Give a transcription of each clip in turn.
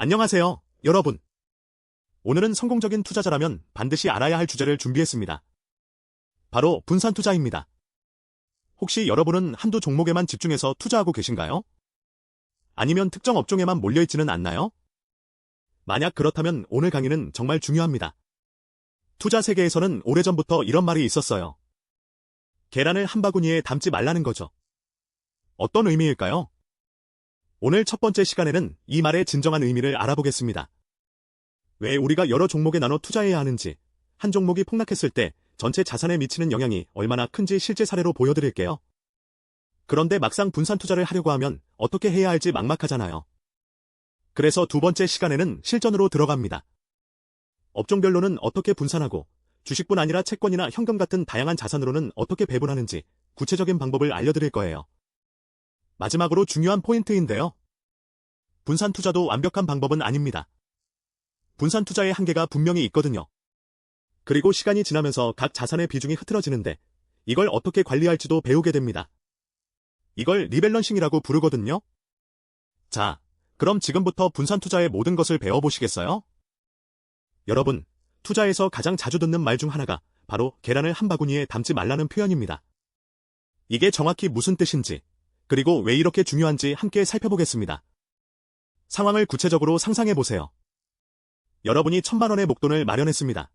안녕하세요, 여러분. 오늘은 성공적인 투자자라면 반드시 알아야 할 주제를 준비했습니다. 바로 분산 투자입니다. 혹시 여러분은 한두 종목에만 집중해서 투자하고 계신가요? 아니면 특정 업종에만 몰려있지는 않나요? 만약 그렇다면 오늘 강의는 정말 중요합니다. 투자 세계에서는 오래전부터 이런 말이 있었어요. 계란을 한 바구니에 담지 말라는 거죠. 어떤 의미일까요? 오늘 첫 번째 시간에는 이 말의 진정한 의미를 알아보겠습니다. 왜 우리가 여러 종목에 나눠 투자해야 하는지, 한 종목이 폭락했을 때 전체 자산에 미치는 영향이 얼마나 큰지 실제 사례로 보여드릴게요. 그런데 막상 분산 투자를 하려고 하면 어떻게 해야 할지 막막하잖아요. 그래서 두 번째 시간에는 실전으로 들어갑니다. 업종별로는 어떻게 분산하고, 주식뿐 아니라 채권이나 현금 같은 다양한 자산으로는 어떻게 배분하는지 구체적인 방법을 알려드릴 거예요. 마지막으로 중요한 포인트인데요. 분산 투자도 완벽한 방법은 아닙니다. 분산 투자의 한계가 분명히 있거든요. 그리고 시간이 지나면서 각 자산의 비중이 흐트러지는데 이걸 어떻게 관리할지도 배우게 됩니다. 이걸 리밸런싱이라고 부르거든요. 자, 그럼 지금부터 분산 투자의 모든 것을 배워보시겠어요? 여러분, 투자에서 가장 자주 듣는 말 중 하나가 바로 계란을 한 바구니에 담지 말라는 표현입니다. 이게 정확히 무슨 뜻인지, 그리고 왜 이렇게 중요한지 함께 살펴보겠습니다. 상황을 구체적으로 상상해보세요. 여러분이 1,000만 원의 목돈을 마련했습니다.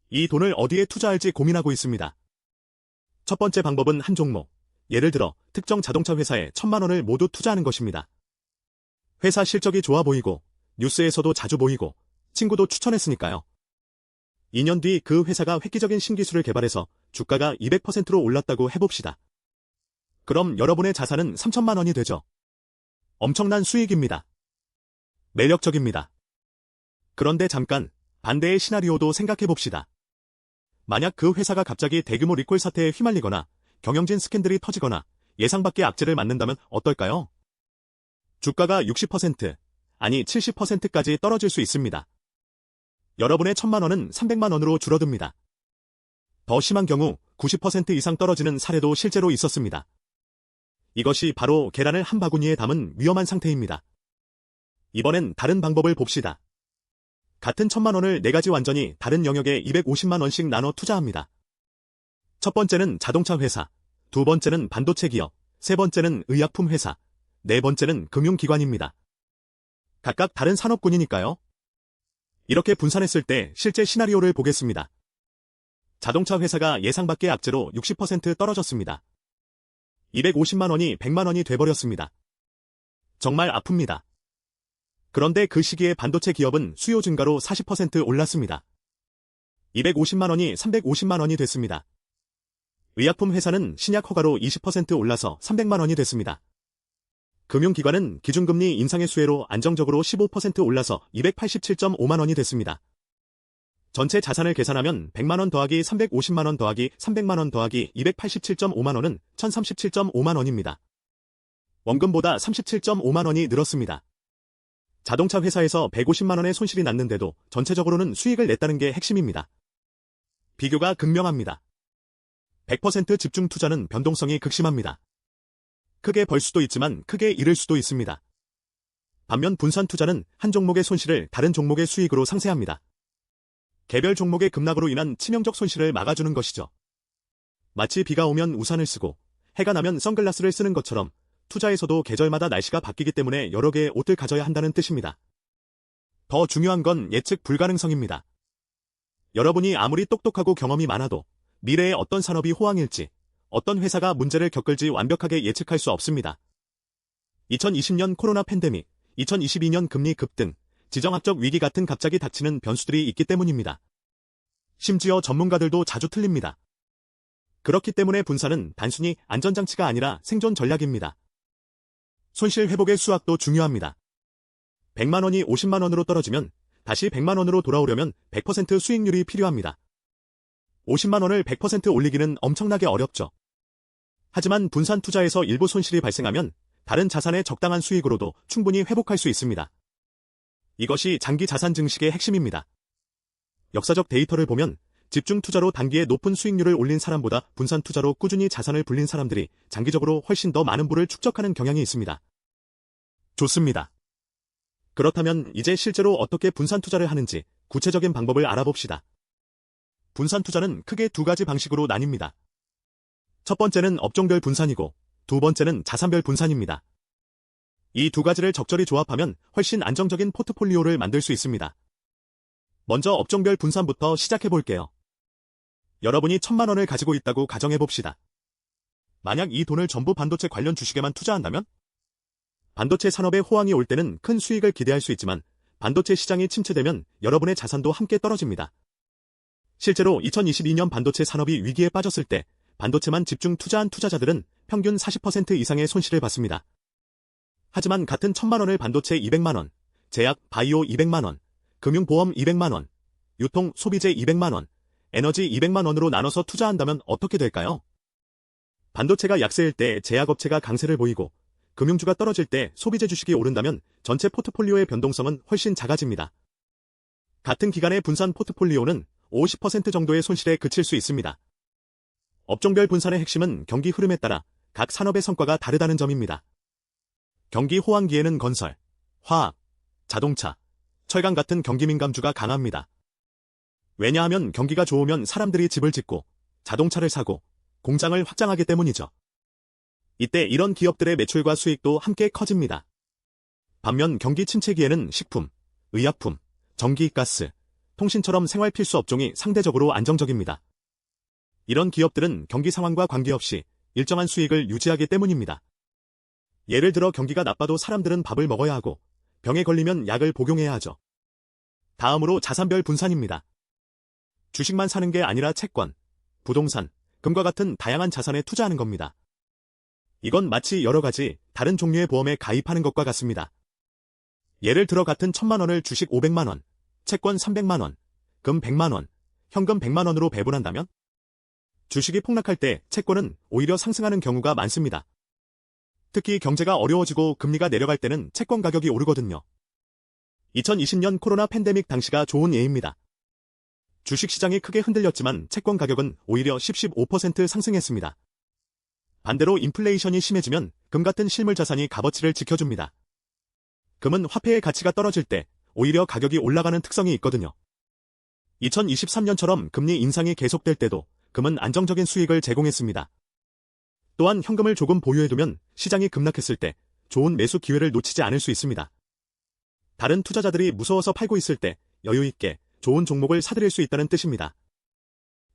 이 돈을 어디에 투자할지 고민하고 있습니다. 첫 번째 방법은 한 종목, 예를 들어 특정 자동차 회사에 1,000만 원을 모두 투자하는 것입니다. 회사 실적이 좋아 보이고, 뉴스에서도 자주 보이고, 친구도 추천했으니까요. 2년 뒤 그 회사가 획기적인 신기술을 개발해서 주가가 200%로 올랐다고 해봅시다. 그럼 여러분의 자산은 3,000만 원이 되죠. 엄청난 수익입니다. 매력적입니다. 그런데 잠깐, 반대의 시나리오도 생각해봅시다. 만약 그 회사가 갑자기 대규모 리콜 사태에 휘말리거나 경영진 스캔들이 터지거나 예상 밖의 악재를 맞는다면 어떨까요? 주가가 60%, 아니 70%까지 떨어질 수 있습니다. 여러분의 1,000만 원은 300만 원으로 줄어듭니다. 더 심한 경우 90% 이상 떨어지는 사례도 실제로 있었습니다. 이것이 바로 계란을 한 바구니에 담은 위험한 상태입니다. 이번엔 다른 방법을 봅시다. 같은 1,000만 원을 4가지 완전히 다른 영역에 250만 원씩 나눠 투자합니다. 첫 번째는 자동차 회사, 두 번째는 반도체 기업, 세 번째는 의약품 회사, 네 번째는 금융기관입니다. 각각 다른 산업군이니까요. 이렇게 분산했을 때 실제 시나리오를 보겠습니다. 자동차 회사가 예상 밖의 악재로 60% 떨어졌습니다. 250만 원이 100만 원이 돼버렸습니다. 정말 아픕니다. 그런데 그 시기에 반도체 기업은 수요 증가로 40% 올랐습니다. 250만 원이 350만 원이 됐습니다. 의약품 회사는 신약 허가로 20% 올라서 300만 원이 됐습니다. 금융기관은 기준금리 인상의 수혜로 안정적으로 15% 올라서 287.5만 원이 됐습니다. 전체 자산을 계산하면 100만 원 더하기 350만 원 더하기 300만 원 더하기 287.5만 원은 1037.5만 원입니다. 원금보다 37.5만 원이 늘었습니다. 자동차 회사에서 150만 원의 손실이 났는데도 전체적으로는 수익을 냈다는 게 핵심입니다. 비교가 극명합니다. 100% 집중 투자는 변동성이 극심합니다. 크게 벌 수도 있지만 크게 잃을 수도 있습니다. 반면 분산 투자는 한 종목의 손실을 다른 종목의 수익으로 상쇄합니다. 개별 종목의 급락으로 인한 치명적 손실을 막아주는 것이죠. 마치 비가 오면 우산을 쓰고 해가 나면 선글라스를 쓰는 것처럼 투자에서도 계절마다 날씨가 바뀌기 때문에 여러 개의 옷을 가져야 한다는 뜻입니다. 더 중요한 건 예측 불가능성입니다. 여러분이 아무리 똑똑하고 경험이 많아도 미래의 어떤 산업이 호황일지, 어떤 회사가 문제를 겪을지 완벽하게 예측할 수 없습니다. 2020년 코로나 팬데믹, 2022년 금리 급등, 지정학적 위기 같은 갑자기 닥치는 변수들이 있기 때문입니다. 심지어 전문가들도 자주 틀립니다. 그렇기 때문에 분산은 단순히 안전장치가 아니라 생존 전략입니다. 손실 회복의 수학도 중요합니다. 100만 원이 50만 원으로 떨어지면 다시 100만 원으로 돌아오려면 100% 수익률이 필요합니다. 50만 원을 100% 올리기는 엄청나게 어렵죠. 하지만 분산 투자에서 일부 손실이 발생하면 다른 자산의 적당한 수익으로도 충분히 회복할 수 있습니다. 이것이 장기 자산 증식의 핵심입니다. 역사적 데이터를 보면 집중 투자로 단기에 높은 수익률을 올린 사람보다 분산 투자로 꾸준히 자산을 불린 사람들이 장기적으로 훨씬 더 많은 부를 축적하는 경향이 있습니다. 좋습니다. 그렇다면 이제 실제로 어떻게 분산 투자를 하는지 구체적인 방법을 알아봅시다. 분산 투자는 크게 두 가지 방식으로 나뉩니다. 첫 번째는 업종별 분산이고 두 번째는 자산별 분산입니다. 이 두 가지를 적절히 조합하면 훨씬 안정적인 포트폴리오를 만들 수 있습니다. 먼저 업종별 분산부터 시작해 볼게요. 여러분이 1,000만 원을 가지고 있다고 가정해 봅시다. 만약 이 돈을 전부 반도체 관련 주식에만 투자한다면? 반도체 산업에 호황이 올 때는 큰 수익을 기대할 수 있지만 반도체 시장이 침체되면 여러분의 자산도 함께 떨어집니다. 실제로 2022년 반도체 산업이 위기에 빠졌을 때 반도체만 집중 투자한 투자자들은 평균 40% 이상의 손실을 봤습니다. 하지만 같은 1,000만 원을 반도체 200만 원, 제약, 바이오 200만 원, 금융보험 200만 원, 유통, 소비재 200만 원, 에너지 200만 원으로 나눠서 투자한다면 어떻게 될까요? 반도체가 약세일 때 제약업체가 강세를 보이고 금융주가 떨어질 때 소비재 주식이 오른다면 전체 포트폴리오의 변동성은 훨씬 작아집니다. 같은 기간의 분산 포트폴리오는 50% 정도의 손실에 그칠 수 있습니다. 업종별 분산의 핵심은 경기 흐름에 따라 각 산업의 성과가 다르다는 점입니다. 경기 호황기에는 건설, 화학, 자동차, 철강 같은 경기 민감주가 강합니다. 왜냐하면 경기가 좋으면 사람들이 집을 짓고 자동차를 사고 공장을 확장하기 때문이죠. 이때 이런 기업들의 매출과 수익도 함께 커집니다. 반면 경기 침체기에는 식품, 의약품, 전기, 가스, 통신처럼 생활 필수 업종이 상대적으로 안정적입니다. 이런 기업들은 경기 상황과 관계없이 일정한 수익을 유지하기 때문입니다. 예를 들어 경기가 나빠도 사람들은 밥을 먹어야 하고 병에 걸리면 약을 복용해야 하죠. 다음으로 자산별 분산입니다. 주식만 사는 게 아니라 채권, 부동산, 금과 같은 다양한 자산에 투자하는 겁니다. 이건 마치 여러 가지 다른 종류의 보험에 가입하는 것과 같습니다. 예를 들어 같은 1,000만 원을 주식 500만 원, 채권 300만 원, 금 100만 원, 현금 100만 원으로 배분한다면 주식이 폭락할 때 채권은 오히려 상승하는 경우가 많습니다. 특히 경제가 어려워지고 금리가 내려갈 때는 채권 가격이 오르거든요. 2020년 코로나 팬데믹 당시가 좋은 예입니다. 주식시장이 크게 흔들렸지만 채권 가격은 오히려 15% 상승했습니다. 반대로 인플레이션이 심해지면 금 같은 실물 자산이 값어치를 지켜줍니다. 금은 화폐의 가치가 떨어질 때 오히려 가격이 올라가는 특성이 있거든요. 2023년처럼 금리 인상이 계속될 때도 금은 안정적인 수익을 제공했습니다. 또한 현금을 조금 보유해두면 시장이 급락했을 때 좋은 매수 기회를 놓치지 않을 수 있습니다. 다른 투자자들이 무서워서 팔고 있을 때 여유있게 좋은 종목을 사들일 수 있다는 뜻입니다.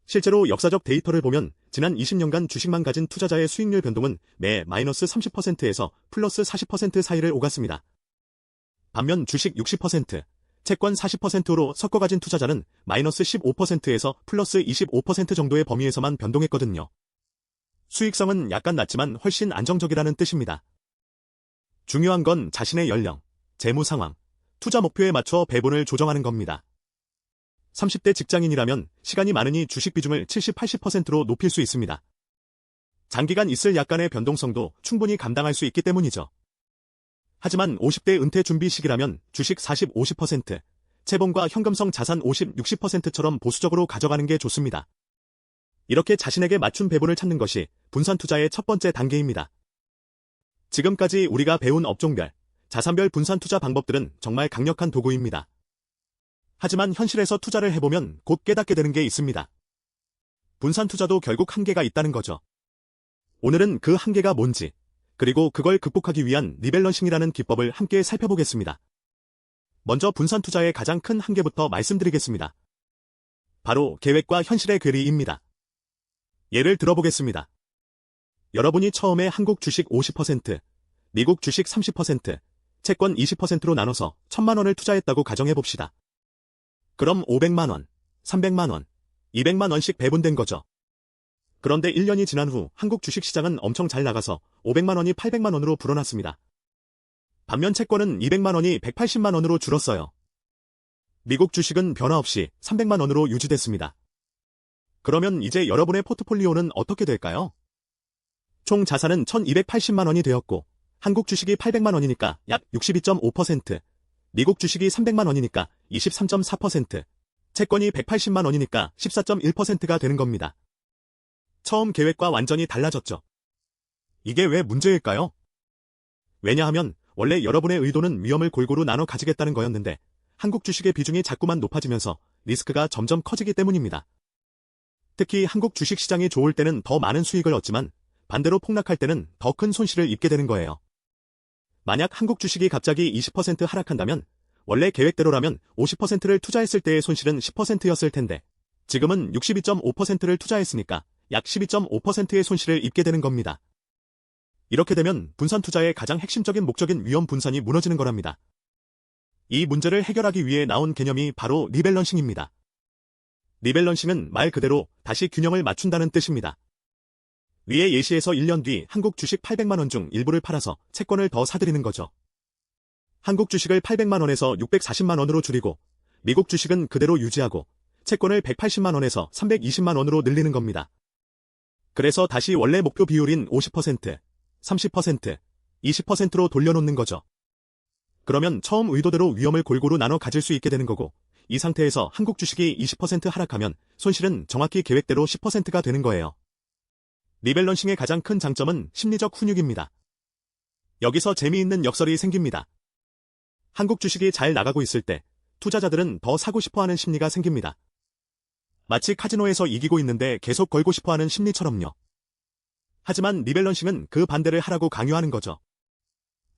실제로 역사적 데이터를 보면 지난 20년간 주식만 가진 투자자의 수익률 변동은 매 마이너스 30%에서 플러스 40% 사이를 오갔습니다. 반면 주식 60%, 채권 40%로 섞어 가진 투자자는 마이너스 15%에서 플러스 25% 정도의 범위에서만 변동했거든요. 수익성은 약간 낮지만 훨씬 안정적이라는 뜻입니다. 중요한 건 자신의 연령, 재무 상황, 투자 목표에 맞춰 배분을 조정하는 겁니다. 30대 직장인이라면 시간이 많으니 주식 비중을 70, 80%로 높일 수 있습니다. 장기간 있을 약간의 변동성도 충분히 감당할 수 있기 때문이죠. 하지만 50대 은퇴 준비 시기라면 주식 40, 50%, 채권과 현금성 자산 50, 60%처럼 보수적으로 가져가는 게 좋습니다. 이렇게 자신에게 맞춘 배분을 찾는 것이 분산 투자의 첫 번째 단계입니다. 지금까지 우리가 배운 업종별, 자산별 분산 투자 방법들은 정말 강력한 도구입니다. 하지만 현실에서 투자를 해보면 곧 깨닫게 되는 게 있습니다. 분산 투자도 결국 한계가 있다는 거죠. 오늘은 그 한계가 뭔지, 그리고 그걸 극복하기 위한 리밸런싱이라는 기법을 함께 살펴보겠습니다. 먼저 분산 투자의 가장 큰 한계부터 말씀드리겠습니다. 바로 계획과 현실의 괴리입니다. 예를 들어보겠습니다. 여러분이 처음에 한국 주식 50%, 미국 주식 30%, 채권 20%로 나눠서 1,000만 원을 투자했다고 가정해봅시다. 그럼 500만 원, 300만 원, 200만 원씩 배분된 거죠. 그런데 1년이 지난 후 한국 주식시장은 엄청 잘 나가서 500만 원이 800만 원으로 불어났습니다. 반면 채권은 200만 원이 180만 원으로 줄었어요. 미국 주식은 변화 없이 300만 원으로 유지됐습니다. 그러면 이제 여러분의 포트폴리오는 어떻게 될까요? 총 자산은 1280만 원이 되었고 한국 주식이 800만 원이니까 약 62.5%, 미국 주식이 300만 원이니까 23.4%, 채권이 180만 원이니까 14.1%가 되는 겁니다. 처음 계획과 완전히 달라졌죠. 이게 왜 문제일까요? 왜냐하면 원래 여러분의 의도는 위험을 골고루 나눠 가지겠다는 거였는데 한국 주식의 비중이 자꾸만 높아지면서 리스크가 점점 커지기 때문입니다. 특히 한국 주식 시장이 좋을 때는 더 많은 수익을 얻지만 반대로 폭락할 때는 더 큰 손실을 입게 되는 거예요. 만약 한국 주식이 갑자기 20% 하락한다면 원래 계획대로라면 50%를 투자했을 때의 손실은 10%였을 텐데 지금은 62.5%를 투자했으니까 약 12.5%의 손실을 입게 되는 겁니다. 이렇게 되면 분산 투자의 가장 핵심적인 목적인 위험 분산이 무너지는 거랍니다. 이 문제를 해결하기 위해 나온 개념이 바로 리밸런싱입니다. 리밸런싱은 말 그대로 다시 균형을 맞춘다는 뜻입니다. 위의 예시에서 1년 뒤 한국 주식 800만 원 중 일부를 팔아서 채권을 더 사들이는 거죠. 한국 주식을 800만 원에서 640만 원으로 줄이고 미국 주식은 그대로 유지하고 채권을 180만 원에서 320만 원으로 늘리는 겁니다. 그래서 다시 원래 목표 비율인 50%, 30%, 20%로 돌려놓는 거죠. 그러면 처음 의도대로 위험을 골고루 나눠 가질 수 있게 되는 거고 이 상태에서 한국 주식이 20% 하락하면 손실은 정확히 계획대로 10%가 되는 거예요. 리밸런싱의 가장 큰 장점은 심리적 훈육입니다. 여기서 재미있는 역설이 생깁니다. 한국 주식이 잘 나가고 있을 때 투자자들은 더 사고 싶어하는 심리가 생깁니다. 마치 카지노에서 이기고 있는데 계속 걸고 싶어하는 심리처럼요. 하지만 리밸런싱은 그 반대를 하라고 강요하는 거죠.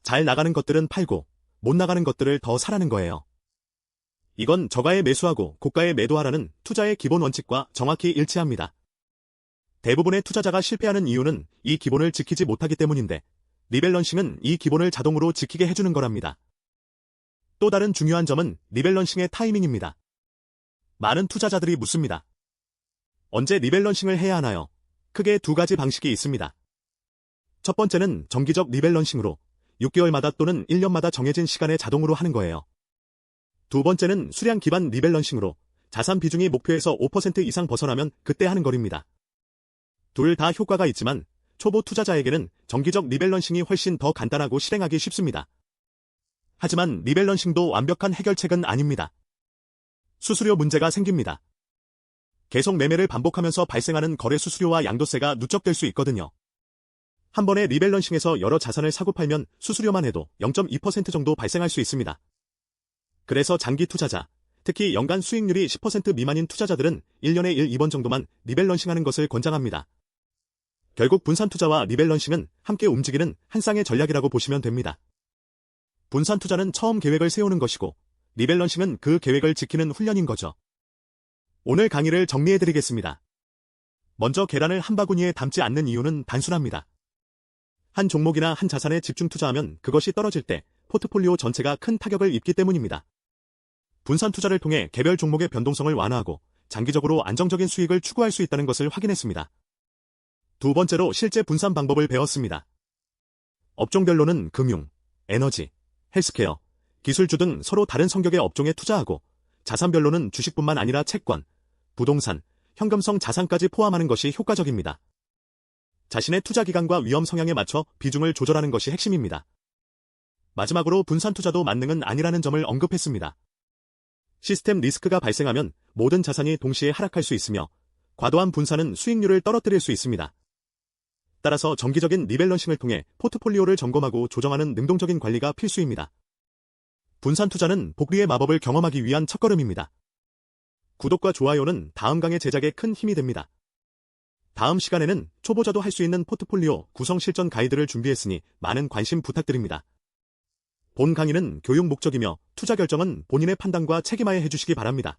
잘 나가는 것들은 팔고 못 나가는 것들을 더 사라는 거예요. 이건 저가에 매수하고 고가에 매도하라는 투자의 기본 원칙과 정확히 일치합니다. 대부분의 투자자가 실패하는 이유는 이 기본을 지키지 못하기 때문인데 리밸런싱은 이 기본을 자동으로 지키게 해주는 거랍니다. 또 다른 중요한 점은 리밸런싱의 타이밍입니다. 많은 투자자들이 묻습니다. 언제 리밸런싱을 해야 하나요? 크게 두 가지 방식이 있습니다. 첫 번째는 정기적 리밸런싱으로 6개월마다 또는 1년마다 정해진 시간에 자동으로 하는 거예요. 두 번째는 수량 기반 리밸런싱으로 자산 비중이 목표에서 5% 이상 벗어나면 그때 하는 거입니다. 둘 다 효과가 있지만 초보 투자자에게는 정기적 리밸런싱이 훨씬 더 간단하고 실행하기 쉽습니다. 하지만 리밸런싱도 완벽한 해결책은 아닙니다. 수수료 문제가 생깁니다. 계속 매매를 반복하면서 발생하는 거래 수수료와 양도세가 누적될 수 있거든요. 한 번에 리밸런싱에서 여러 자산을 사고 팔면 수수료만 해도 0.2% 정도 발생할 수 있습니다. 그래서 장기 투자자, 특히 연간 수익률이 10% 미만인 투자자들은 1년에 1, 2번 정도만 리밸런싱하는 것을 권장합니다. 결국 분산 투자와 리밸런싱은 함께 움직이는 한 쌍의 전략이라고 보시면 됩니다. 분산 투자는 처음 계획을 세우는 것이고 리밸런싱은 그 계획을 지키는 훈련인 거죠. 오늘 강의를 정리해드리겠습니다. 먼저 계란을 한 바구니에 담지 않는 이유는 단순합니다. 한 종목이나 한 자산에 집중 투자하면 그것이 떨어질 때 포트폴리오 전체가 큰 타격을 입기 때문입니다. 분산 투자를 통해 개별 종목의 변동성을 완화하고 장기적으로 안정적인 수익을 추구할 수 있다는 것을 확인했습니다. 두 번째로 실제 분산 방법을 배웠습니다. 업종별로는 금융, 에너지, 헬스케어, 기술주 등 서로 다른 성격의 업종에 투자하고 자산별로는 주식뿐만 아니라 채권, 부동산, 현금성 자산까지 포함하는 것이 효과적입니다. 자신의 투자 기간과 위험 성향에 맞춰 비중을 조절하는 것이 핵심입니다. 마지막으로 분산 투자도 만능은 아니라는 점을 언급했습니다. 시스템 리스크가 발생하면 모든 자산이 동시에 하락할 수 있으며 과도한 분산은 수익률을 떨어뜨릴 수 있습니다. 따라서 정기적인 리밸런싱을 통해 포트폴리오를 점검하고 조정하는 능동적인 관리가 필수입니다. 분산 투자는 복리의 마법을 경험하기 위한 첫걸음입니다. 구독과 좋아요는 다음 강의 제작에 큰 힘이 됩니다. 다음 시간에는 초보자도 할 수 있는 포트폴리오 구성 실전 가이드를 준비했으니 많은 관심 부탁드립니다. 본 강의는 교육 목적이며 투자 결정은 본인의 판단과 책임하에 해주시기 바랍니다.